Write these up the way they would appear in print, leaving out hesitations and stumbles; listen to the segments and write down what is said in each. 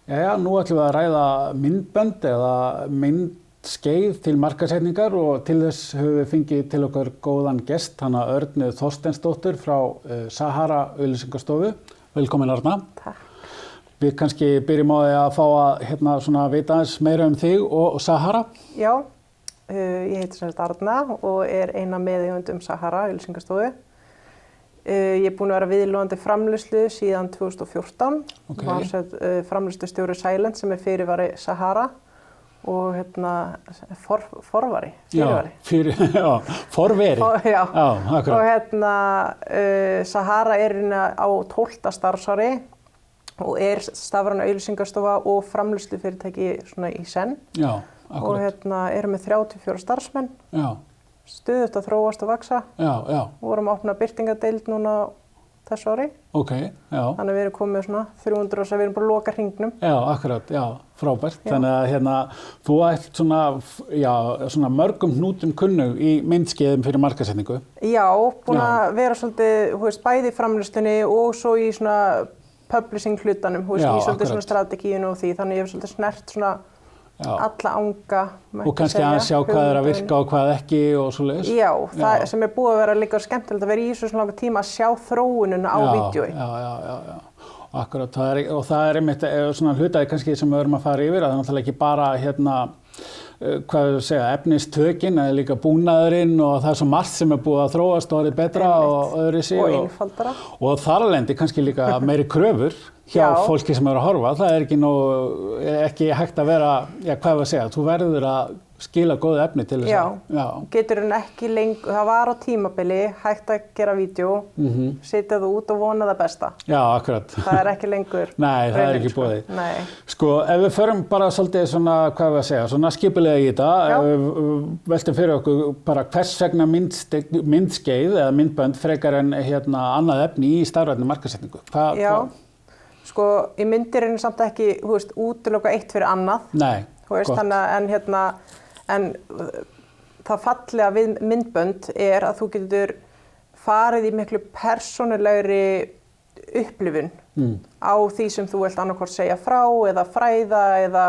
Jæja, nú ætlum við að ræða myndbönd eða myndskeið til markaðssetningar og til þess höfum við fengið til okkar góðan gest, hana Örnu Þorsteinsdóttur frá Sahara auglýsingastofu. Velkomin Arna. Takk. Við kannski byrjum á því að fá að svona vita aðeins meira þig og Sahara. Já, ég heiti sem sagt Arna og eina meðeigandi Sahara auglýsingastofu. Ég búin að vera viðloðandi framleiðslu síðan 2014. Okay. Var framleiðslustjóri Silent sem fyrirvari Sahara og forvari. Já, forveri. Já, akkurat. Og Sahara á 12. starfsári og stafræn auglýsingastofa og framleiðslufyrirtæki svona í senn. Já, akkurat. Og erum með 34 starfsmenn. Já. Stuðugt að þróast og vaxa. Já, já. Vorum að opna birtingadeild núna þessu ári. Ok, já. Þannig að við erum komið svona 300 og við erum bara að loka hringnum. Já, akkurat, já, frábært. Já. Þannig að þú ert svona mörgum hnútum kunnug í myndskeiðum fyrir markaðssetningu. Já, búin að vera svolítið, bæði í framleiðslunni og svo í svona publishing hlutanum, í svolítið svona strategíinu og því. Þannig ég hef svolítið snert svona alla anga. Og kannski að sjá hvað að virka og hvað ekki og svoleiðis. Já, það sem búið að vera líka skemmtilegt að vera í svo langa tíma að sjá þróunina á vídeói. Já. Akkurat, og það einmitt svona hlutaði kannski sem við erum að fara yfir, að það er náttúrulega ekki bara efnistökin, eða líka búnaðurinn og það er svo margt sem búið að þróast og orðið betra og öðruvísi. Og einfaldara. Og þar af leiðandi kannski líka meiri kröfur hjá fólki sem að horfa. Það er ekki hægt að vera, þú verður að skila góðu efni til þess að. Já, getur hún ekki lengur, það var á tímabili hægt að gera vídeo, setja það út og vona það besta. Já, akkurat. Það er ekki lengur. Nei, það er ekki boðið. Nei. Sko, ef við förum bara svolítið svona skipulega í þetta, veltum fyrir okkur bara hvers vegna myndskeið eða myndbönd frekar en annað efni í stafrænni markaðssetningu. Já, sko, í myndir samt ekki, útiloka eitt fyrir annað. Nei, gott. En það fallega við myndbönd að þú getur farið í miklu persónulegri upplifun á því sem þú vilt annarkvort segja frá eða fræða eða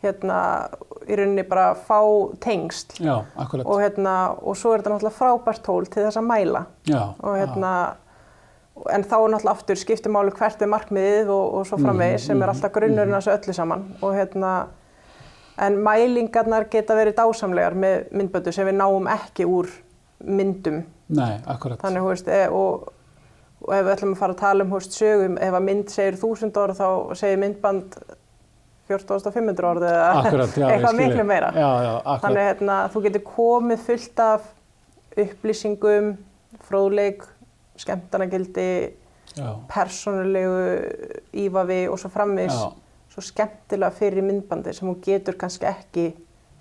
í rauninni bara fá tengsl. Já, akkurat. Og svo þetta náttúrulega frábært tól til þess að mæla. Já, en þá náttúrulega aftur skiptir máli hvert markmiðið og svo framvegis sem alltaf grunnurinn að þessu öllu saman. En mælingarnar geta verið dásamlegar með myndböndu sem við náum ekki úr myndum. Nei, akkurat. Þannig, og ef við ætlum að fara að tala sögum, ef að mynd segir 1000 orð, þá segir myndband 14.500 orð eða eitthvað miklu meira. Já, akkurat. Þannig þú getur komið fullt af upplýsingum, fróðleik, skemmtanagildi, persónulegu ívafi og svo framvegis. Svo skemmtilega fyrir myndbandi sem hún getur kannski ekki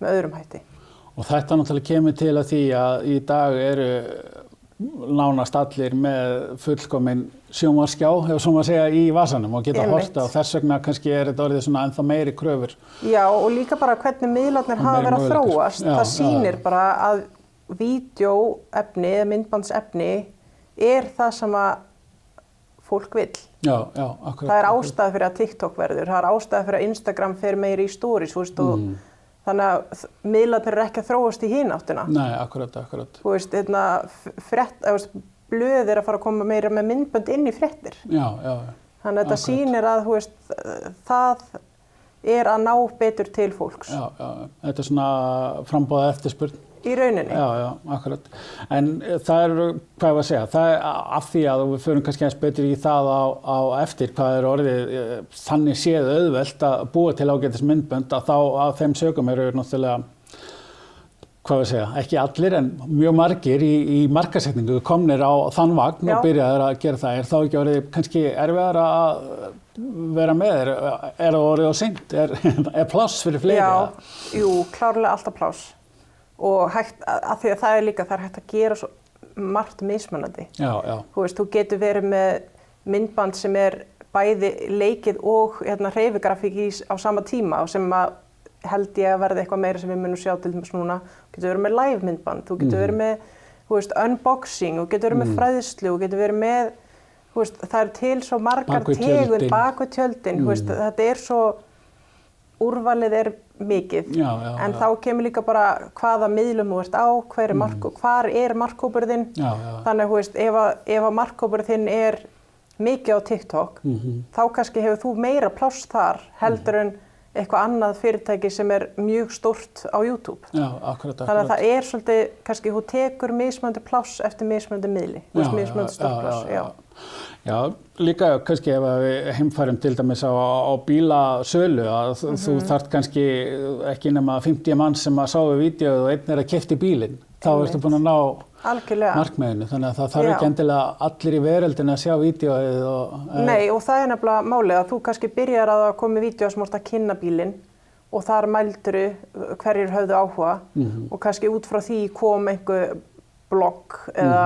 með öðrum hætti. Og þetta náttúrulega kemur til að því að í dag eru nánast allir með fullkomin sjónvarpsskjá, ef svo maður segja, í vasanum og geta horft á. Þess vegna kannski þetta orðið svona ennþá meiri kröfur. Já, og líka bara hvernig miðlarnir hafa verið að þróast. Það sýnir bara að vídeóefni eða myndbandsefni það sem að fólk vill. Já, akkurat. Það ástæða fyrir að TikTok verður, það ástæða fyrir að Instagram fer meiri í stories, og þannig að miðlarnir eru ekki að þróast í hina áttina. Nei, akkurat. Blöð að fara að koma meira með myndbönd inn í fréttir. Já. Þannig að þetta sýnir að það að ná betur til fólks. Já, þetta svona framboða eftirspurn. Í rauninni. Já, akkurat. En það það af því að við förum kannski aðeins betur í það á eftir hvað orðið þannig séð auðvelt að búa til ágætis myndbönd, að þá af þeim sögum eru náttúrulega, ekki allir en mjög margir í markaðssetningu komnir á þann vagn og byrjaðir að gera það. Þá ekki orðið kannski erfiðara að vera með? Það orðið á seint? Pláss fyrir fleiri? Já, jú, klárlega alltaf pláss. Og hægt, af því að það líka, það hægt að gera svo margt mismunandi. Já. Þú getur verið með myndband sem bæði leikið og hreyfigrafík á sama tíma og sem held ég að verði eitthvað meira sem við munum sjá til dæmis núna. Þú getur verið með live myndband, þú getur verið með unboxing, þú getur verið með fræðslu, þú getur verið með það til svo margar tegundir bak við tjöldin. Þetta svo úrvalið mikið, en þá kemur líka bara hvaða miðlum þú ert á, hvar markhópur þinn, þannig að þú veist, ef að markhópur þinn mikið á TikTok, þá kannski hefur þú meira pláss þar heldur en eitthvað annað fyrirtæki sem mjög stórt á YouTube. Já, akkurat. Þannig að það svolítið, kannski þú tekur mismunandi pláss eftir mismunandi miðli, mismunandi stórt pláss. Já, líka kannski ef við heimfærum til dæmis á bílasölu að þú þarft kannski ekki nema 50 manns sem að sáu vídeóið og einn að keypti bílinn. Þá ertu búin að ná markmiðinu, þannig að það þarf ekki endilega allir í veröldinni að sjá vídeóið Nei, og það nefnilega málið að þú kannski byrjar að koma í vídeó sem að kynna bílinn og þar mælduru hverjir höfðu áhuga og kannski út frá því kom einhver blogg eða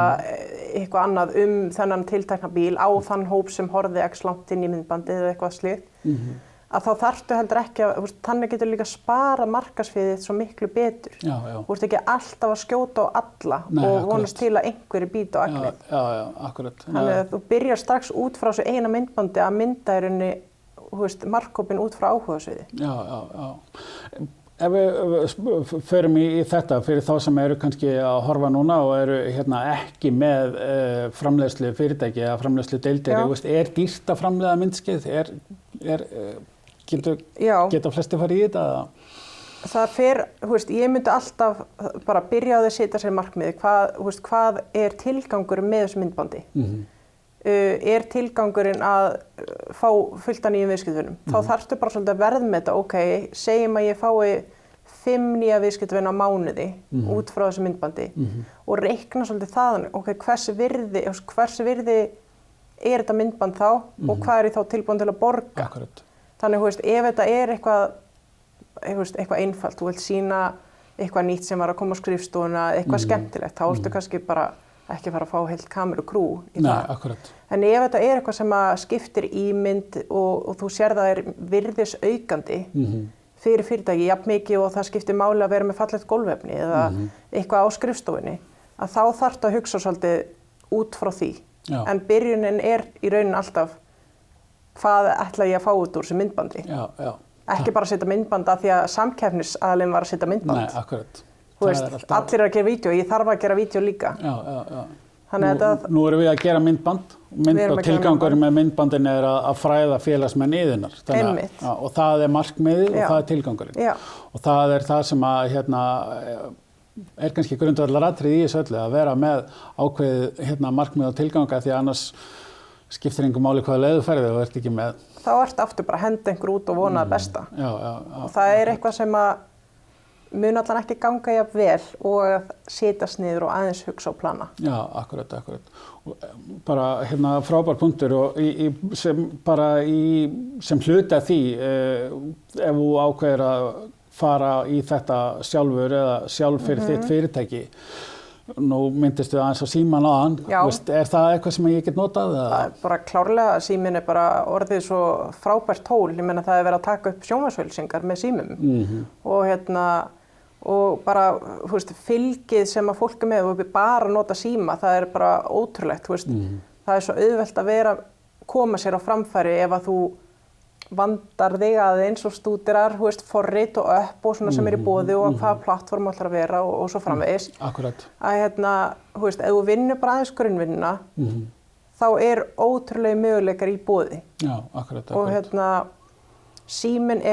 eitthvað annað þennan tiltekna bíl á þann hóp sem horfði ekki langt inn í myndbandið eða eitthvað slíkt. Að þá þarftu heldur ekki að, þannig getur líka spara markaðsviðið svo miklu betur. Þú ert ekki alltaf að skjóta á alla og vonast til að einhverju bíti á agnið. Já, akkurat. Þannig að þú byrjar strax út frá þessu eina myndbandi að mynda í rauninni markhópinn út frá áhugasviði. Já. Ef við förum í þetta fyrir þá sem eru kannski að horfa núna og eru ekki með framleiðslu fyrirtæki eða framleiðslu deildir, dýrt að framleiða myndskeið? Geta flestir farið í þetta? Það ég myndi alltaf bara byrja á því að setja sér markmiði. Hvað tilgangurinn með þessu myndbandi? Tilgangurinn að fá fullt af nýjum viðskiptavinum? Þá þarftu bara svolítið að verðmeta, segjum að ég fái 5 nýja viðskiptavina á mánuði út frá þessu myndbandi og reikna svolítið þaðan, hversu virði þetta myndband þá og hvað ég þá tilbúin til að borga? Akkurat. Þannig, ef þetta eitthvað einfalt, þú vilt sýna eitthvað nýtt sem var að koma á skrifstofuna, eitthvað skemmtilegt, þá ertu kannski bara ekki fara að fá heilt kamerukrú í það. Nei, akkurat. En ef þetta eitthvað sem að skiptir ímynd og þú sér það virðisaukandi fyrir fyrirtæki, jafn mikið og það skiptir máli að vera með fallegt gólfefni eða eitthvað á skrifstofunni, að þá þarftu að hugsa svolítið út frá því. En byrjunin í rauninni alltaf hvað ætla ég að fá út úr þessu myndbandi. Ekki bara að setja myndband af því að samkeppnisaðilinn var að setja myndband. Nei, akkurat. Allir að gera vídeó, ég þarf að gera vídeó líka. Nú erum við að gera myndband og tilgangurinn með myndbandin að fræða félagsmenn yðinnar. Og það markmiðið og það tilgangurinn. Og það það sem að kannski grundvallaratriði í þessu öllu að vera með ákveðið markmið og tilganga því að annars skiptir engu máli hvaða leið þú ferð og ert ekki með. Þá ertu aftur bara að henda einhver út og vona það besta. Og það eitthvað sem að mun allan ekki ganga jafn vel og að setjast niður og aðeins hugsa og plana. Já, akkurat. Bara frábær punktur og sem hluti af því ef þú ákveður að fara í þetta sjálfur eða sjálf fyrir þitt fyrirtæki. Nú myndistu aðeins á síman áðan. Það eitthvað sem ég get notað? Það bara klárlega, síminn bara orðið svo frábært tól. Ég meina það verið að taka upp sjónvarpsauglýsingar með símum. Og bara fylgið sem að fólk með og bara nota síma, það bara ótrúlegt. Það svo auðvelt að koma sér á framfæri ef að þú vandar þig aðeins og stúdirar forrit og upp og svona sem í boði og hvaða plattform ætlar að vera og svo framvegis. Akkurat. Að ef þú vinnur bara aðeins grunnvinnuna, þá ótrúlega möguleikar í boði. Já, akkurat. Og síminn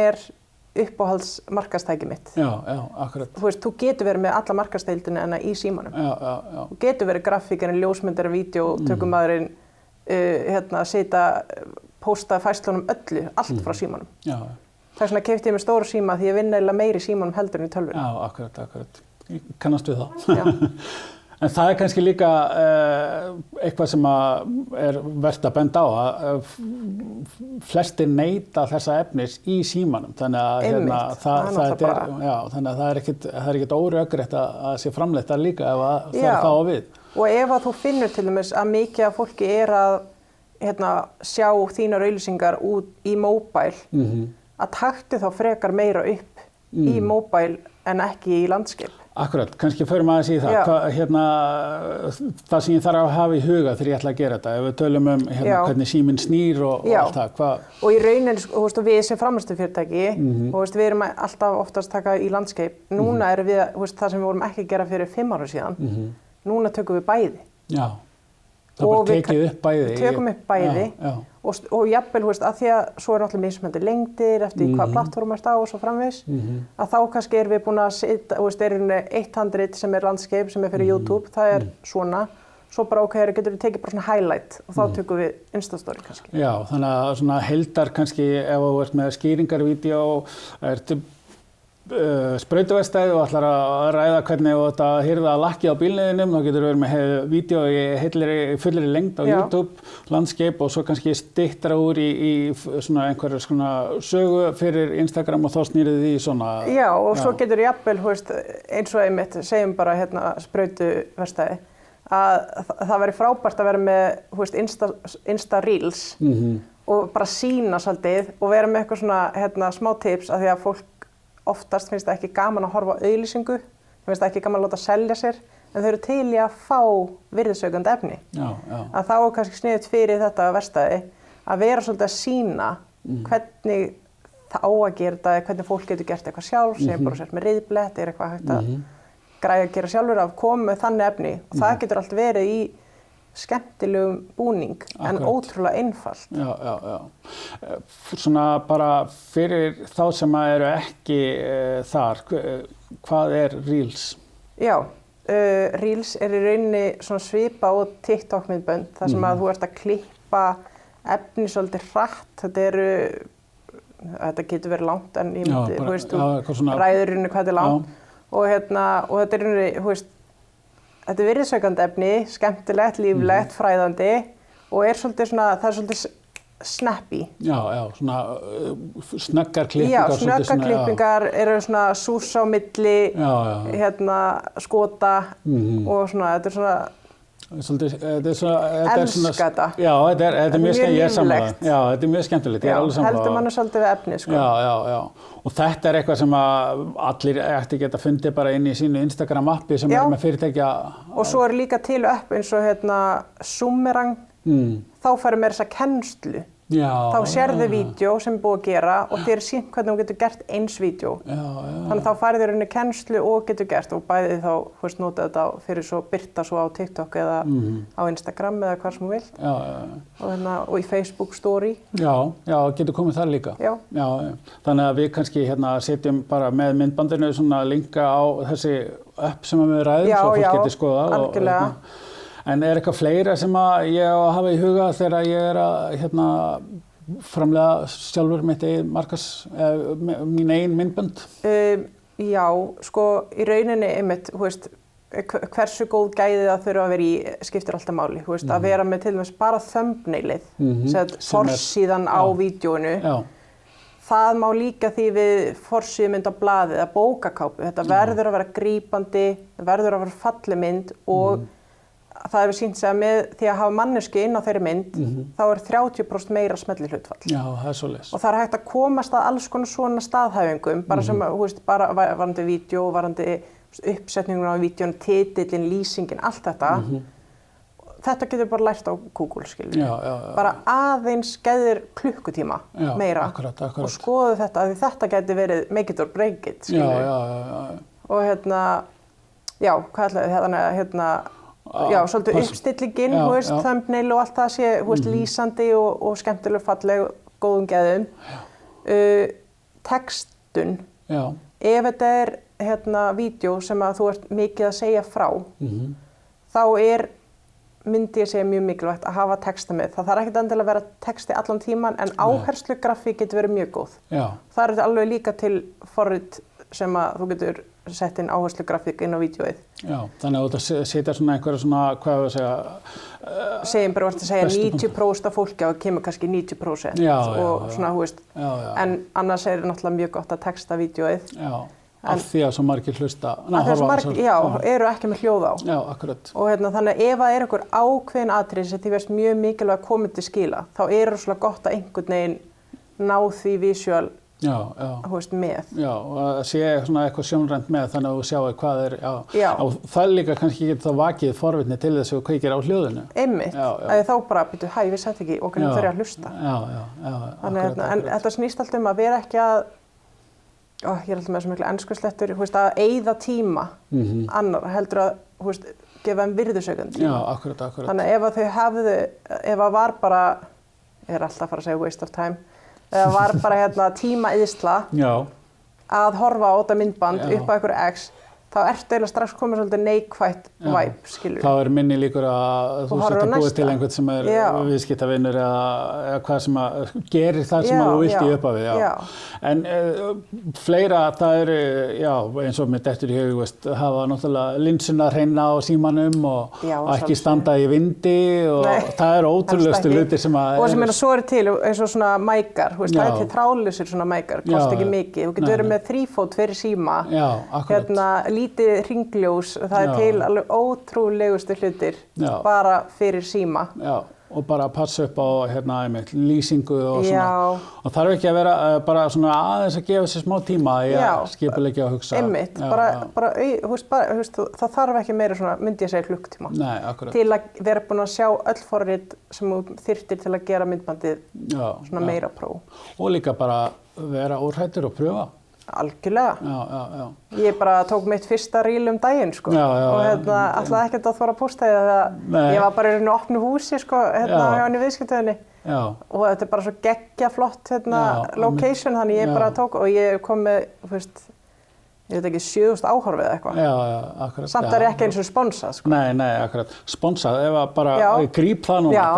uppáhalds markaðstæki mitt. Já, akkurat. Þú getur verið með alla markaðsdeildina en í símanum. Já. Þú getur verið grafíkarinn, ljósmyndarinn, vídeótökumaðurinn, pósta færslunum öllu, allt frá símanum. Já. Þess vegna keypti ég mér stóra síma því ég vinn eiginlega meira í símanum heldur en í tölvunni. Já, akkurat. Ég kannast við það. Já. En það kannski líka eitthvað sem vert að benda á að flestir neita þessa efnis í símanum. Þannig að það ekkert órökrétt að sé framleitt það líka ef að það þá á við. Og ef að þú finnur til dæmis að mikið af fólki að sjá þínar auglýsingar út í móbæl, að taktu þá frekar meira upp í móbæl en ekki í landskeið. Akkurat, kannski förum aðeins í það. Það sem ég þarf að hafa í huga þegar ég ætla að gera þetta. Ef við tölum hvernig síminn snýr og allt það. Og í rauninni, við sem framleiðslufyrirtæki, við erum alltaf oftast taka í Landscape. Núna erum við, það sem við vorum ekki að gera fyrir 5 ára síðan, núna tökum við bæði. Já, það er bara tekið upp bæði. Tökum upp bæði og jafnvel, að því að svo er náttúrulega mismunandi lengdir eftir hvað plattform ert á og svo framvegis, að þá kannski erum við búin að setja, er eitt handrit sem er Landscape sem er fyrir YouTube, það er svona, svo bara getur við tekið bara svona highlight og þá tökum við Instastory kannski. Já, þannig að svona heildar kannski ef þú ert með skýringarvídeó, ertu sprautuvestæði og ætlar að ræða hvernig þú átt að hirða lakkið á bílniðinum, þá getur verið með vídeó í fullri lengd á YouTube, Landscape og svo kannski styttra úr í svona einhverja svona sögu fyrir Instagram og þá snýrið því svona. Já, og svo getur jafnvel, eins og einmitt, segjum bara sprautuvestæði, að það væri frábært að vera með Insta Reels og bara sýna svolítið og vera með eitthvað svona smá tips af því að fólk oftast finnst það ekki gaman að horfa á auglýsingu, finnst það ekki gaman að láta selja sér, en þau eru til í að fá virðisaukandi efni. Að þá er kannski sniðugt fyrir þetta verkstæði að vera svolítið að sýna hvernig það á að gera þetta, hvernig fólk getur gert eitthvað sjálf, sem bara sér með riðblett, eitthvað hægt að græja að gera sjálfur að koma með þannig efni. Og það getur allt verið í skemmtilegum búning, en ótrúlega einfalt. Já. Svona bara fyrir þá sem eru ekki þar, hvað er Reels? Já, Reels er í rauninni svona svipa og TikTok-myndbönd, þar sem að þú ert að klippa efni svolítið hratt. Þetta getur verið langt, en ég myndi, þú ræður í rauninni hvað þetta er langt. Og þetta er í rauninni, þetta er virðisaukandi efni, skemmtilegt, líflegt, fræðandi og það er svolítið snappy. Já, svona snöggar klippingar. Já, snöggar klippingar eru svona sús á milli, skota og svona, þetta er svona elska þetta. Já, þetta er mjög skemmtilegt. Já, þetta er mjög skemmtilegt. Heldur manni svolítið við efni, sko. Já. Og þetta er eitthvað sem að allir ætti geta fundið bara inn í sínu Instagram appi sem er með fyrirtækja. Og svo er líka til upp eins og Zoomerang. Þá færum við þessa kennslu. Þá sérðu vídeo sem er búið að gera og þér er sýnt hvernig þú getur gert eins vídeo. Þannig þá færið þér kennslu og getur gert og bæði þá nota þetta fyrir svo birta svo á TikTok eða á Instagram eða hvað sem þú vilt. Og í Facebook story. Já, getur komið þar líka. Já. Þannig að við kannski setjum bara með myndbandinu svona linka á þessi app sem við ræðum svo fólk getur skoðað. Algjörlega. En er eitthvað fleira sem að ég á að hafa í huga þegar ég er að framleiða sjálfur mín eigin myndbönd? Já, sko í rauninni einmitt, hversu góð gæði það þurfa að vera í skiptir alltaf máli, að vera með til dæmis bara thumbnailið, forsíðan á vídeóinu. Það má líka því við forsíðumynd á blaðið að bókakápu. Þetta verður að vera grípandi, verður að vera falleg mynd og það hefur sýnt sig að með því að hafa manneskju inn á þeirri mynd, þá er 30% meira smellihlutfall. Já, það er svoleiðis. Og það er hægt að komast að alls konar svona staðhæfingum, bara sem, bara varandi vídeo, varandi uppsetningun á vídeónu, titillinn, lýsingin, allt þetta. Þetta getur bara lært á Google, skiljum. Bara aðeins geðir klukkutíma meira og skoðu þetta, því þetta geti verið make it or break it, skiljum. Og hvað ætlaði Já, svolítið uppstillingin, thumbnail og allt það sé, lýsandi og skemmtileg, falleg, góðum geðum. Textun. Ef þetta er vídeó sem að þú ert mikið að segja frá, þá myndi ég segja mjög mikilvægt að hafa texta með. Það þarf ekkert endilega að vera texti allan tíman, en áherslugrafík getur verið mjög góð. Það er alveg líka til forrit sem að þú getur sett inn áherslugrafík inn á vídeóið. Já, þannig að þú setja svona einhverja svona, hvað við að segja? Segjum bara að segja 90% af fólki og það kemur kannski 90% og svona, en annars er náttúrulega mjög gott að texta vídeóið. Af því að svo margir hlusta. Eru ekki með hljóð á. Já, akkurat. Og þannig að ef það er einhver ákveðin atriði sem því veist mjög mikilvægt komið til skila, þá rosalega gott að einhvern veginn ná því visual þú veist, með. Já, og að sé svona eitthvað sjónrænt með þannig að þú sjáu hvað Já. og það líka kannski getur þá vakið forvitni til þess að þú kveikir á hljóðinu. Einmitt, að þá bara byrju, ég vissi þetta ekki og hvernig þarf ég að hlusta. Þannig en þetta snýst alltaf að vera ekki að, ég alltaf með svo miklu enskuslettur, þú veist, að eyða tíma annar heldur að, þú veist, gefa þeim virðusaukandi tíma. Já, akkurat. Þannig að ef að þau hefðu, ef að var bara, ég alltaf að fara að segja waste of time, eða var bara tímaeyðsla að horfa á þetta myndband upp á einhverju X, þá ertu eiginlega strax komið svolítið neikvætt vibe, skilur. Þá minni líkur að þú sért að búið til einhvern sem viðskiptavinur eða hvað sem að gerir það sem að þú vilt í upphafi. En fleira, það eins og með dettur í hug, hafa náttúrulega linsuna hreina á símanum og ekki standa í vindi og það ótrúlegustu hlutir sem að... Og sem svo til eins og svona mækar, það til þráðlausir svona mækar, kosti ekki mikið. Þú getur verið með þrífót fyrir síma, lítið hringljós, það til alveg ótrúlegustu hlutir bara fyrir síma. Já, og bara passa upp á lýsingu og svona. Og þarf ekki að vera bara svona aðeins að gefa sér smá tíma í að skipuleggja og hugsa. Einmitt, það þarf ekki meira svona, myndi ég segja klukktíma. Nei, akkurat. Til að vera búin að sjá öll forrit sem þú þyrftir til að gera myndbandið svona meira próf. Og líka bara vera óhræddur og pröfa. Algjörlega. Ég bara tók mitt fyrsta reel daginn, sko. Og ætlaði ekkert að þora að posta því að ég var bara í einu opnu húsi, sko, hjá henni viðskiptavinni. Og þetta bara svo geggjaflott, location, þannig ég bara tók og ég kom með, þú veist, ég veit ekki, 7.000 áhorfið eða eitthvað. Akkurat. Samt er ekki eins og sponsað, sko. Nei, akkurat. Sponsað, ef að bara gríp það núna.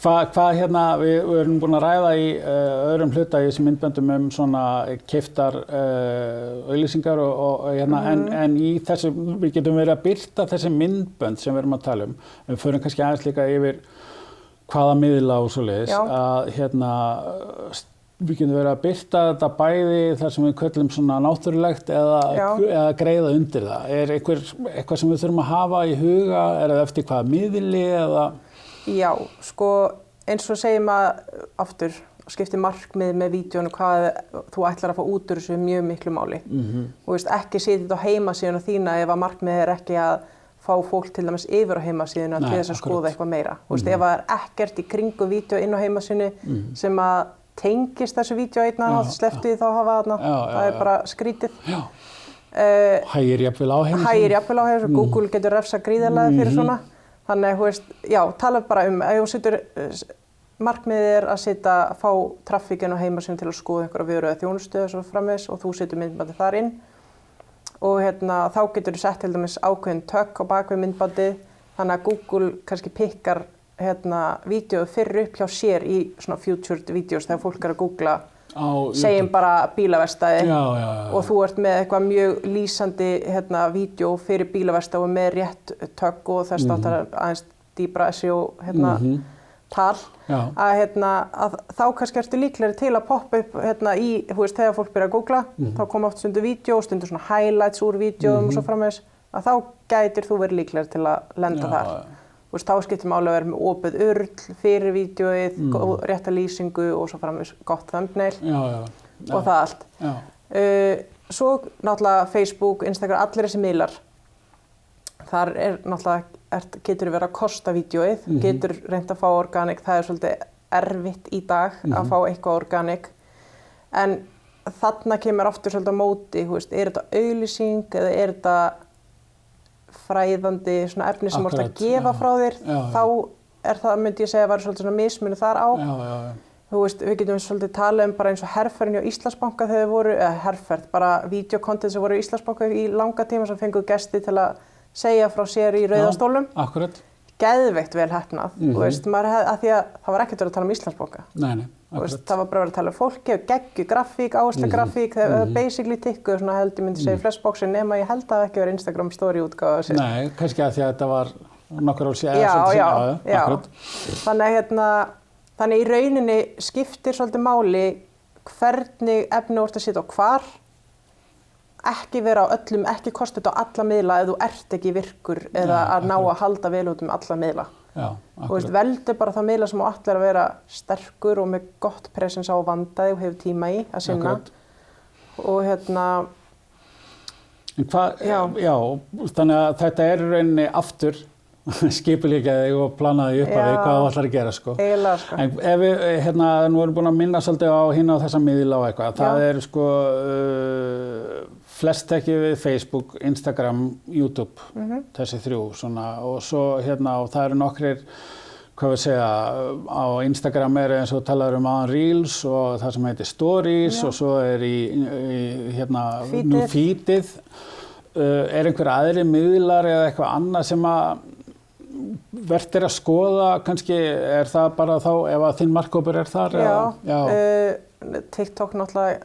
Hvað við erum búin að ræða í öðrum hluta í þessum myndböndum svona keyptar auglýsingar en í þessu, við getum verið að birta þessi myndbönd sem við erum að tala um. Við förum kannski aðeins líka yfir hvaða miðla og svoleiðis að við getum verið að birta þetta bæði þar sem við köllum svona náttúrulegt eða greiða undir það. Er eitthvað sem við þurfum að hafa í huga? Er það eftir hvaða miðli eða? Já, sko eins og segjum að aftur skiptir markmið með vídeónu hvað þú ætlar að fá út úr þessu mjög miklu máli. Þú veist, ekki setja þetta á heimasíðuna þína ef að markmið er ekki að fá fólk til dæmis yfir á heimasíðuna til þess að skoða eitthvað meira. Þú veist, ef það er ekkert í kringu vídeó inn á heimasíðunni sem að tengist þessu vídeó slepptu því þá hafa þarna. Það er bara skrítið. Hægir jafnvel á heimasíðunni. Google getur refsa gríðarlega fyrir svona. Þannig að, þú veist, tala bara ef þú setur, markmiðið er að fá traffíkinn á heimasíðunni til að skoða einhverja vöru eða þjónustu og svo framvegis og þú setur myndbandið þar inn og þá getur þú sett til dæmis ákveðin tökk á bakvið myndbandið þannig að Google kannski pikkar vídeóið fyrr upp hjá sér í svona featured videos þegar fólk er að googla segjum bara bílaverkstæði og þú ert með eitthvað mjög lýsandi vídeó fyrir bílaverkstæði og með rétt tökk og þess aðeins dýpra SEO tal að þá kannski ertu líklegri til að poppa upp í, þú veist, þegar fólk byrja að googla þá koma oft stundu vídeó og stundu svona highlights úr vídeóum og svo framvegis að þá gætir þú verið líklegri til að lenda þar. Þú veist, þá skiptir máli að vera með opið url fyrir vídeóið, rétta lýsingu og svo framvegis gott thumbnail og það allt. Svo náttúrulega Facebook, Instagram, allir þessi miðlar. Þar getur verið að kosta vídeóið, getur reynt að fá organic, það er svolítið erfitt í dag að fá eitthvað organic. En þarna kemur aftur svolítið á móti, þú veist, er þetta auglýsing eða er þetta fræðandi svona efni sem þú ert að gefa frá þér, þá er það, myndi ég segja, að vera svolítið svona mismunur þar á. Þú veist, við getum svolítið talað bara eins og herferðin hjá Íslandsbanka þegar þau voru, herferð, bara videokontent sem voru í Íslandsbanka í langa tíma sem fenguðu gesti til að segja frá sér í rauðastólnum. Akkurat. Geðveikt vel heppnað, þú veist, af því að það var ekkert verið að tala um Íslandsbanka. Nei, akkurat. Það var bara verið að tala um fólki, geggju grafík, áherslu grafík, það basically tikkuð svona held ég myndi segja flexboxin nema ég held að ekki verið Instagram story útgáfa sér. Nei, kannski að því að þetta var nokkur ár síðan. Já. Þannig í rauninni skiptir svolítið máli hvernig efni þú ert að setja og hvar ekki vera á öllum, ekki kosta þetta á alla miðla ef þú ert ekki virkur eða að ná að halda vel út alla miðla. Já, Þú veist, veldu bara það miðla sem allir að vera sterkur og með gott presens á vandaði og hefur tíma í að sinna. Og En já, þannig að þetta í rauninni aftur skipuleggjaði og planaði upp af því hvað þú ætlar að gera, sko. Eiginlega, sko. En ef við, nú erum búin að minna svolítið á hina á þessa miðla og eitthvað, það sko, flest ekki við Facebook, Instagram, YouTube, þessi þrjú, svona, og svo, og það eru nokkrir, hvað við segja, á Instagram eins og talar aðan Reels og það sem heitir Stories og svo í nú feedið. Einhver aðri miðlar eða eitthvað annað sem að vert að skoða, kannski það bara þá ef að þinn markhópur þar? Já. TikTok náttúrulega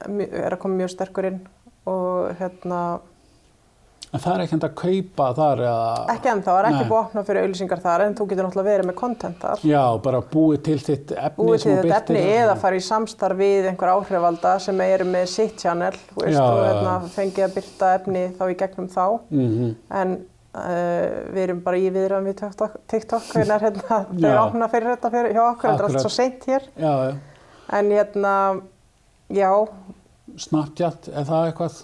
að koma mjög sterkur inn og En það ekki að kaupa þar eða? Ekki ennþá, það ekki búið að opna fyrir auglýsingar þar en þú getur náttúrulega verið með content þar. Já, bara búið til þitt efni búið til þitt efni eða fara í samstarf við einhver áhrifalda sem eru með sitt channel, þú veist, og fengið að birta efni þá í gegnum þá. En við erum bara í viðræðum við TikTok, hvernig þeir opna fyrir þetta hjá okkur, þetta allt svo seint hér. En já. Snapchat, það eitthvað?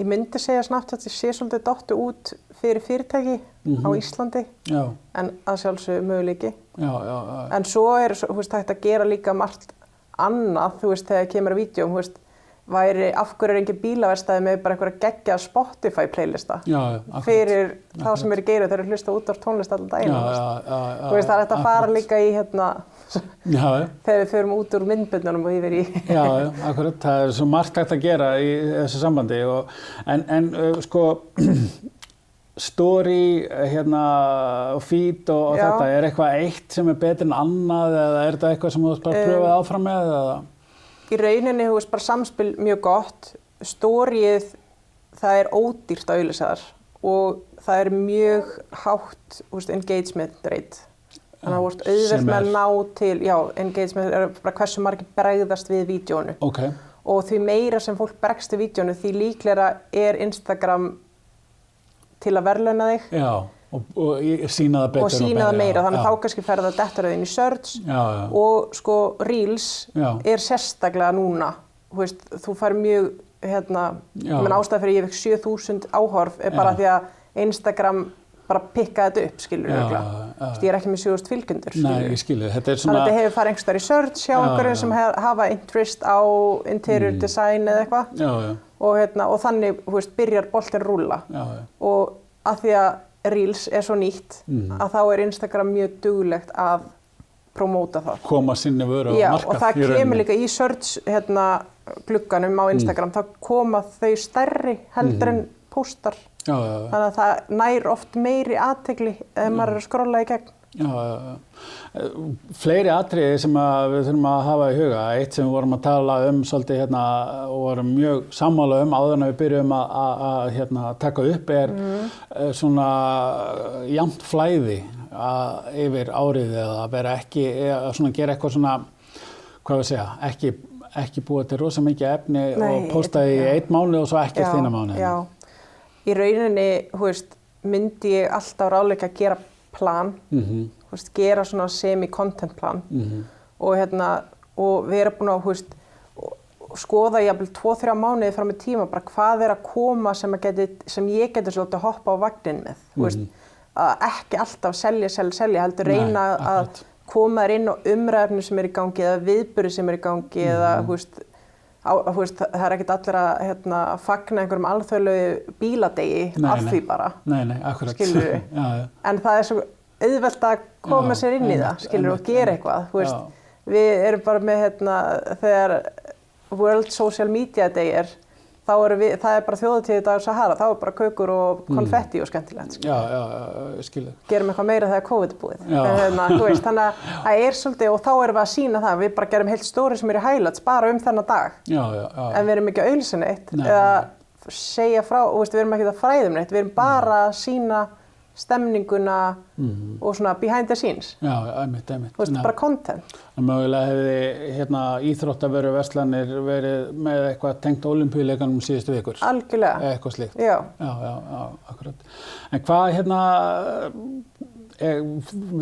Ég myndi segja Snapchat sé svolítið dottu út fyrir fyrirtæki á Íslandi, en að sjálfsögðu möguleiki. En svo þú veist, hægt að gera líka margt annað, þú veist, þegar kemur að vídeóm, þú veist, af hverju engin bílaverkstæði með bara einhverja geggja Spotify playlista fyrir þá sem eru geirið þegar hlusta út á tónlist allan daginn. Þú veist, það hægt að fara líka í þegar við förum út úr myndböndunum og yfir í. Já, akkurat, það svo margt hægt að gera í þessu sambandi en sko story, feed og þetta, eitthvað eitt sem betur en annað eða þetta eitthvað sem þú bara pröfaði áfram með eða? Í rauninni, þú veist, bara samspil mjög gott. Storyið, það ódýrt að auglýsa þar og það mjög hátt, þú veist, engagement rate. Þannig að þú veist, auðvelt með að ná til, engagement bara hversu margir bregðast við vídeónu. Og því meira sem fólk bregst við vídeónu, því líklegra Instagram til að verðlauna þig. Og sýna það betur og sýna það meira, þannig að þá kannski fer það dettaröðin í search og sko Reels sérstaklega núna, þú fær mjög, menn ástæða fyrir ég fekk 7.000 áhorf bara því að Instagram bara pikkaði þetta upp, skilur örugglega. Ég ekki með 7.000 fylgjendur, skilur. Nei, ég skilur, þetta svona... Þannig að þetta hefur farið einhvers staðar í search hjá einhverjum sem hafa interest á interior design eða eitthvað. Og þannig, byrjar boltinn rúlla. Og að því að Reels svo nýtt að þá Instagram mjög duglegt að promóta það. Koma sinni vöru á markað. Og það kemur líka í search glugganum á Instagram, þá koma þau stærri heldur en póstar. Þannig að það nær oft meiri athygli ef maður að skrolla í gegn. Fleiri atriði sem við þurfum að hafa í huga. Eitt sem við vorum að tala svolítið og vorum mjög sammála áður en við byrjum að taka upp svona jafnt flæði yfir árið eða vera ekki að gera eitthvað svona, hvað við segja, ekki búa til rosa mikið efni og posta í 1 mánuð og svo ekki þína mánuð. Já. Í rauninni, myndi ég alltaf ráðleggja að gera plan, gera svona semi-content plan og vera búin að skoða jafnvel 2-3 mánuði fram í tíma bara hvað að koma sem ég geti svolítið að hoppa á vagninn með. Að ekki alltaf selja, heldur reyna að koma þér inn á umræðefni sem í gangi eða viðburði sem í gangi eða það ekkert allir að fagna einhverjum alþjóðlegu bíladegi af því bara. Nei, akkurat. Skilurðu? En það svo auðvelt að koma sér inn í það, skilurðu, og gera eitthvað. Við erum bara með þegar World Social Media Day þá það bara þjóðhátíðardagur Sahara, þá bara kökur og konfetti og skemmtilegt. Skilur. Gerum eitthvað meira þegar COVID búið. Þannig að það svolítið, og þá erum við að sýna það, við bara gerum heilt stóri sem í highlights bara þennan dag. En við erum ekki að auglýsa neitt eða segja frá, við erum ekki að fræða neitt, við erum bara að sýna stemninguna og svona behind the scenes. Já, einmitt. Þú veist, bara content. Mögulega hefði íþróttavöru verslanir verið með eitthvað tengt Ólympíuleikunum síðustu vikur. Algjörlega. Eitthvað slíkt. Já. Já, akkurat. En hvað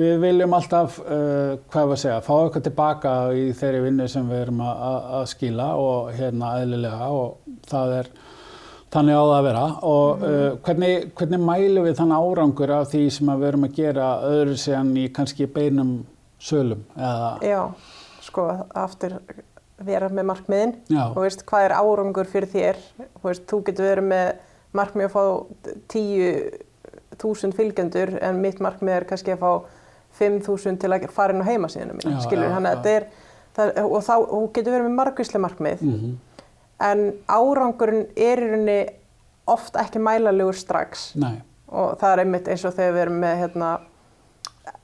við viljum alltaf, fá eitthvað tilbaka í þeirri vinnu sem við erum að skila og eðlilega og það þannig á það að vera og hvernig mælum við þann árangur af því sem við erum að gera öðru síðan í kannski beinum sölum eða? Já, sko, aftur vera með markmiðin og veist hvað er árangur fyrir þér. Þú getur verið með markmið að fá 10.000 fylgjendur en mitt markmið kannski að fá 5.000 til að fara inn á heimasíðuna mína, skilur. Þannig að og þá getur verið með margvísleg markmið. En árangurinn í rauninni oft ekki mælalegur strax. Nei. Og það einmitt eins og þegar við erum með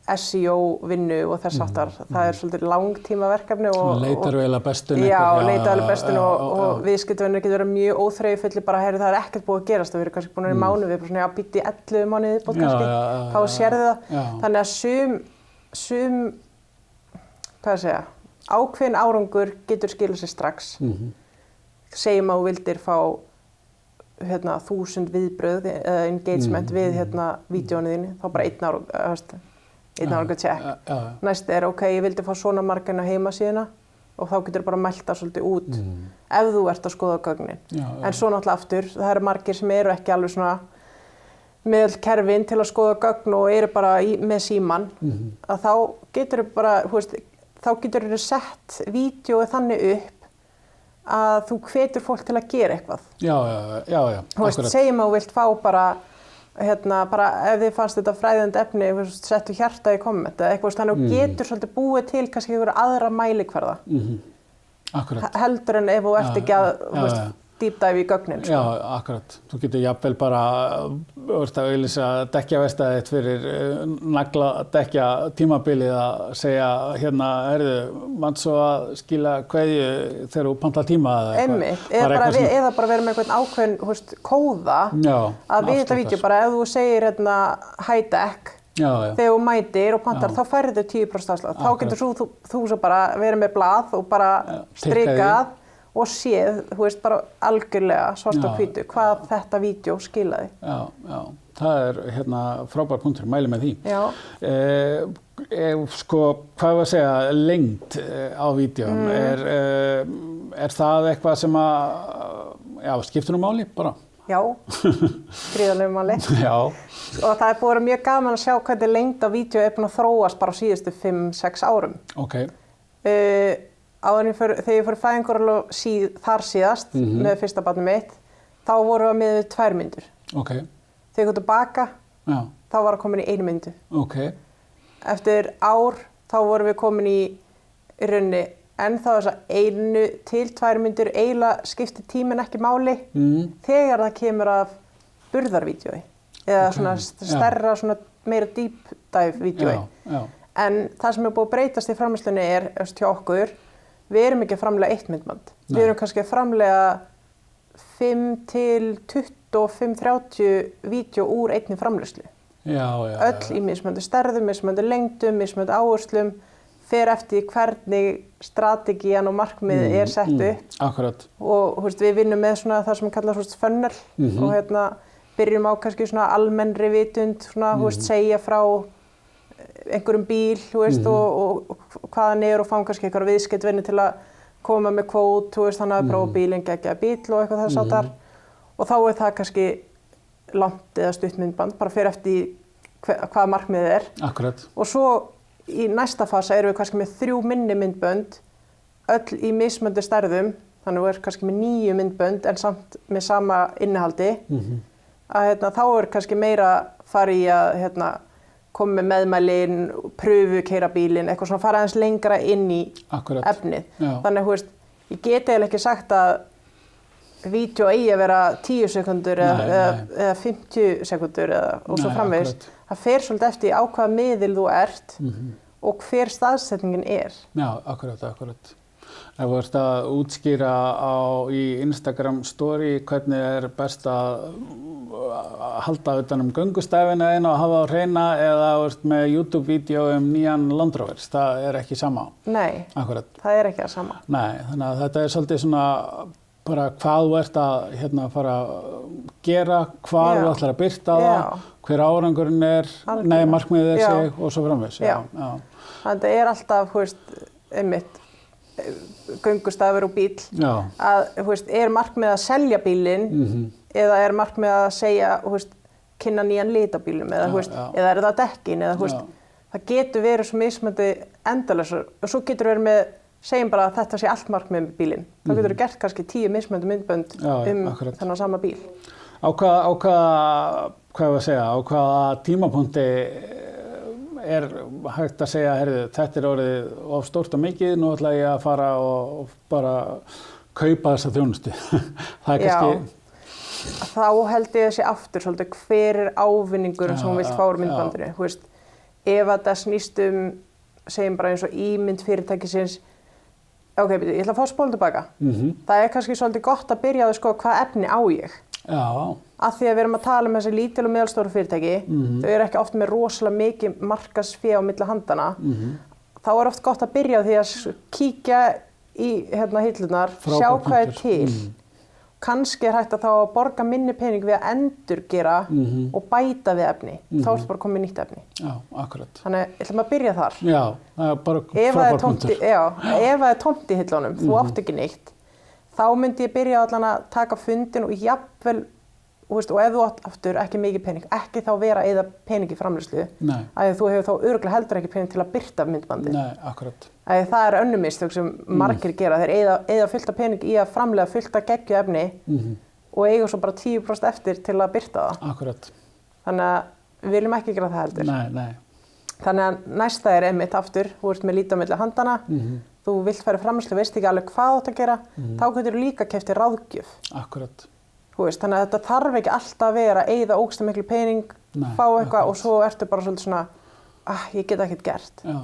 SEO-vinnu og þess aftar. Það svolítið langtímaverkefni. Leitar vel að bestun. Já, leitar vel að bestun og viðskiptavinir getur verið mjög óþreyjufullir bara það er ekkert búið að gerast. Við erum kannski búin að vera í mánuði, við erum svona að býta í 11 mánuði viðbót kannski. Þá sérðu það. Þannig að sum ákveðin árangur getur skilað sér strax. Segjum að þú vildir fá 1000 viðbrögð eða engagement við vídeóinu þínu, þá bara einn árangur check. Næst ég vildi fá svona marga inn á heimasíðuna og þá getur bara mælt það svolítið út ef þú ert að skoða gögnin. En svo náttúrulega aftur, það eru margir sem eru ekki alveg svona með öll kerfin til að skoða gögn og eru bara með símann, að þá getur bara, þá getur sett vídeóið þannig upp að þú hvetur fólk til að gera eitthvað. Já. Segjum að þú vilt fá bara ef þið fannst þetta fræðandi efni, settu hjarta í komment eða eitthvað, þannig að þú getur svolítið búið til kannski einhverja aðra mælikvarða. Akkurat. Heldur en ef þú ert ekki að deep dive í gögnin. Já, akkurat. Þú getur jafnvel bara að auglýsa dekkjavestæðið fyrir nagladekkja tímabilið að segja mann svo að skila kveðju þegar þú pantar tíma eða eitthvað. Einmitt, eða bara vera með einhvern ákveðin kóða að við þetta vídeo bara ef þú segir high deck þegar þú mætir og pantar þá færðu 10% afslátt. Þá getur þú svo bara verið með blað og bara strikað og séð, bara algjörlega svart á hvítu hvað þetta vídeo skilaði. Já, það frábær punktur, mæli með því. Já. Hvað að segja, lengd á vídeóum, er það eitthvað sem skiptir máli bara? Já, gríðarlegu máli. Já. Og það búið mjög gaman að sjá hvernig lengd á vídeó búin að þróast bara á síðustu 5-6 árum. Þegar ég fór í fæðingarorlof þar síðast með fyrsta barnið mitt, þá vorum við með 2 mínútur. Þegar ég kom tilbaka, þá var það komin í 1 mínútu. Eftir ár, þá vorum við komin í rauninni ennþá þess að 1 til 2 mínútur eiginlega skiptir tíminn ekki máli þegar það kemur af burðarvídeói eða svona stærra, svona meira deep dive vídeói. En það sem búið að breytast í framleiðslunni hjá okkur, við erum ekki að framleiða 1 myndband. Við erum kannski að framleiða 5 til 25-30 vídeó úr einni framleiðslu. Öll í mismunandi stærðum, mismunandi lengdum, mismunandi áherslum, fer eftir hvernig strategían og markmiðið sett upp. Akkurat. Og við vinnum með svona það sem kallast funnel og byrjum á kannski svona almennri vitund, svona segja frá einhverjum bíl, og hvaðan og fá kannski einhverja viðskiptavinni til að koma með kvót, þannig að prófa bílinn geggjaður bíl og eitthvað þess háttar. Og þá það kannski langt eða stutt myndband, bara fyrir eftir hvað markmiðið Akkurat. Og svo í næsta fasa erum við kannski með 3 minni myndbönd, öll í mismunandi stærðum, þannig að við erum kannski með 9 myndbönd en samt með sama innihaldi. Að þá kannski meira farið í að koma með meðmælin, pröfu keyra bílinn, eitthvað svona fara aðeins lengra inn í efnið. Þannig að ég get eiginlega ekki sagt að vídeó eigi að vera 10 sekúndur eða 50 sekúndur og svo framvegis. Það fer svolítið eftir á hvaða miðil þú ert og hver staðsetningin er. Já, akkurat. Ef þú ert að útskýra í Instagram story hvernig best að halda utan göngustæfina einu og hafa á hreina eða þú ert með YouTube-vídeó nýjan Land Rover, það ekki sama. Nei, Akkurat. það ekki það sama. Nei, þannig að þetta svolítið svona bara hvað þú ert að fara að gera, hvað þú ætlar að birta það, hver árangurinn markmiðið sig og svo framvegis. Já. Þetta alltaf, þú veist, einmitt, göngustafur og bíl, að, þú veist, markmið að selja bílinn eða markmið að segja, þú veist, kynna nýjan lit á bílnum eða, þú veist, eða það dekkin eða, þú veist, það getur verið svo mismunandi endalausar og svo getur verið með, segjum bara að þetta sé allt markmið með bílinn. Þá getur þú gert kannski 10 mismunandi myndbönd þennan sama bíl. Á hvaða tímapunkti hægt að segja, heyrðu, þetta orðið of stórt og mikið, nú ætla ég að fara og bara kaupa þessa þjónustu. Það kannski... Þá held ég þessi aftur svolítið hver ávinningurinn sem hún vilt fá úr myndbandinu. Þú veist, ef þetta snýst segjum bara eins og ímynd fyrirtækisins, ok, ég ætla að fá spólum tilbaka. Það kannski svolítið gott að byrja á að skoða hvað efni á ég. Já. Af því að við erum að tala þessi lítil og meðalstóru fyrirtæki, þau ekki oft með rosalega mikið markaðsfé á milli handana, þá oft gott að byrja á því að kíkja í hillurnar, sjá hvað til. Kannski hægt að þá að borga minni pening við að endurgera og bæta við efni. Þá ertu bara komið nýtt efni. Já, akkurat. Þannig ætlum að byrja þar. Já, það bara frábær punktur. Ef það tómt í hillunum, þú átt ekki neitt, þá myndi ég byrja allan að taka fundin og jafnvel, og ef þú átt aftur ekki mikið pening, ekki þá vera að eyða pening í framleiðslu, að þú hefur þá örugglega heldur ekki pening til að birta myndbandið. Nei, akkurat. Það önnur mistök sem margir gera, þeir eyða fullt af pening í að framleiða fullt af geggju efni og eiga svo bara 10% eftir til að birta það. Akkurat. Þannig að við viljum ekki gera það heldur. Nei. Þannig að næsta einmitt aftur, þú ert með lítið á milli handana, þú vilt fara í framleiðslu, veist ekki alveg hvað þú átt að gera, þá getur þú líka keypt þér ráðgjöf. Akkurat. Þannig að þetta þarf ekki alltaf að vera að eyða ógeðslega miklu pening, fá eitthvað og svo ertu bara svolítið svona, ég get ekkert gert. Já.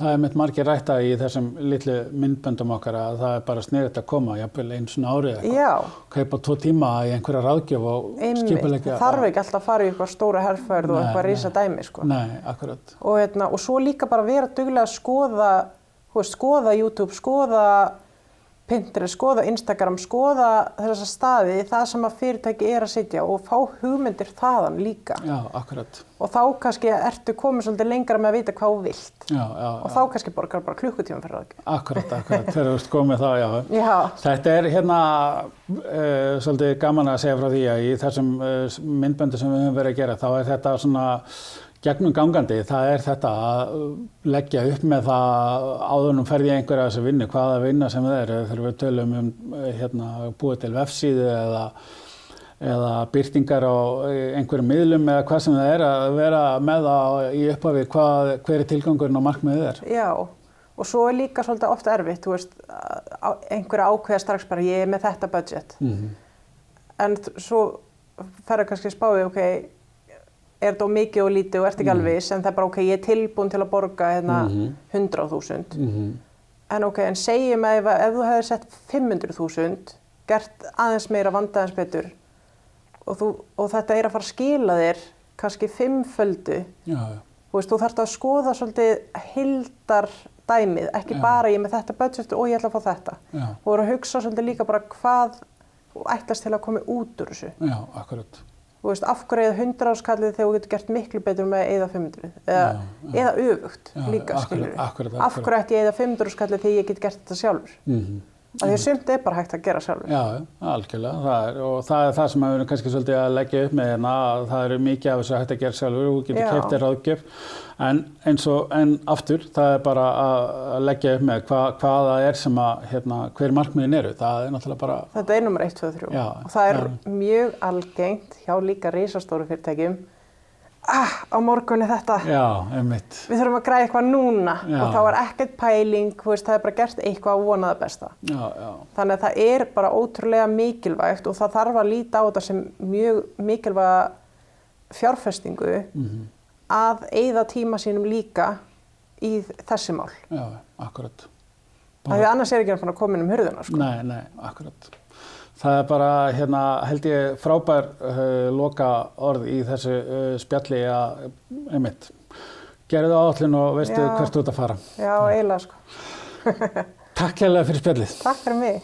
Það mitt margir rætta í þessum litlu myndböndum okkar að það bara sniðugt að koma, jafnvel einu svona árið eitthvað. Já. Kaupa 2 tíma í einhverja ráðgjöf og skipuleggja. Það þarf ekki alltaf að fara í eitthvað stóra herferð og eitthvað risa dæmi, sko. Nei, akkurat. Og svo líka bara vera duglega að skoða YouTube, skoða Pinterest, skoða Instagram, skoða þessa staði, það sem að fyrirtæki að sitja og fá hugmyndir þaðan líka. Já, akkurat. Og þá kannski ertu komið svolítið lengra með að vita hvað þú vilt. Já. Og þá kannski borgar bara klukkutíma fyrir það. Akkurat, þegar þú ert komið þá, já. Þetta svolítið gaman að segja frá því að í þessum myndböndum sem við höfum verið að gera, þá þetta svona gegnum gangandi, það þetta að leggja upp með það áður nú ferði einhverja þessa vinnu, hvaða vinna sem það þegar við tölum búið til vefsíðu eða birtingar á einhverjum miðlum eða hvað sem það að vera með það í upphafi hver tilgangurinn og markmiðið Já, og svo líka svolítið ofta erfitt, þú veist, einhverja ákveða strax bara ég með þetta budget. En svo ferðu kannski spáði, ok, þetta mikið og lítið og ert ekki alveg viss, en það bara ok, ég tilbúin til að borga 100.000. En ok, en segjum að ef þú hefur sett 500.000, gert aðeins meira, vanda aðeins betur og þetta að fara að skila þér kannski 5-földu. Þú veist, þú þarft að skoða svolítið heildardæmið, ekki bara ég með þetta budget og ég ætla að fá þetta. Þú verður að hugsa svolítið líka bara hvað þú ætlast til að koma út úr þessu. Já, akkurat. Þú veist, af hverju eða 100.000 þegar þú getur gert miklu betur með eða 500 eða öfugt líka, skilur við. Af hverju ætti ég eða 500.000 þegar ég get gert þetta sjálfur. Því að sumt bara hægt að gera sjálfur. Já, algjörlega. Það það sem við erum kannski svolítið að leggja upp með að það mikið af þessu hægt að gera sjálfur og þú getur keypt þér ráðgjöf. En aftur, það bara að leggja upp með hvað það sem hver markmiðin eru. Það náttúrulega bara... Þetta númer 1, 2, 3. Og það mjög algengt hjá líka risastóru fyrirtækjum. Á morgun þetta. Já, einmitt. Við þurfum að græða eitthvað núna og þá ekkert pæling, veist, það bara gert eitthvað að vona það besta. Þannig að það bara ótrúlega mikilvægt og það þarf að líta á þetta sem mjög mikilvæga fjárfestingu að eyða tíma sínum líka í þessi mál. Já, akkurat. Því annars ekki hann komin hurðina, sko. Nei, akkurat. Það bara, held ég frábær loka orð í þessu spjalli að, einmitt, gerðu áætlun og veistu hvert þú ert að fara. Já, eiginlega, sko. Takk hérlega fyrir spjallið. Takk fyrir mig.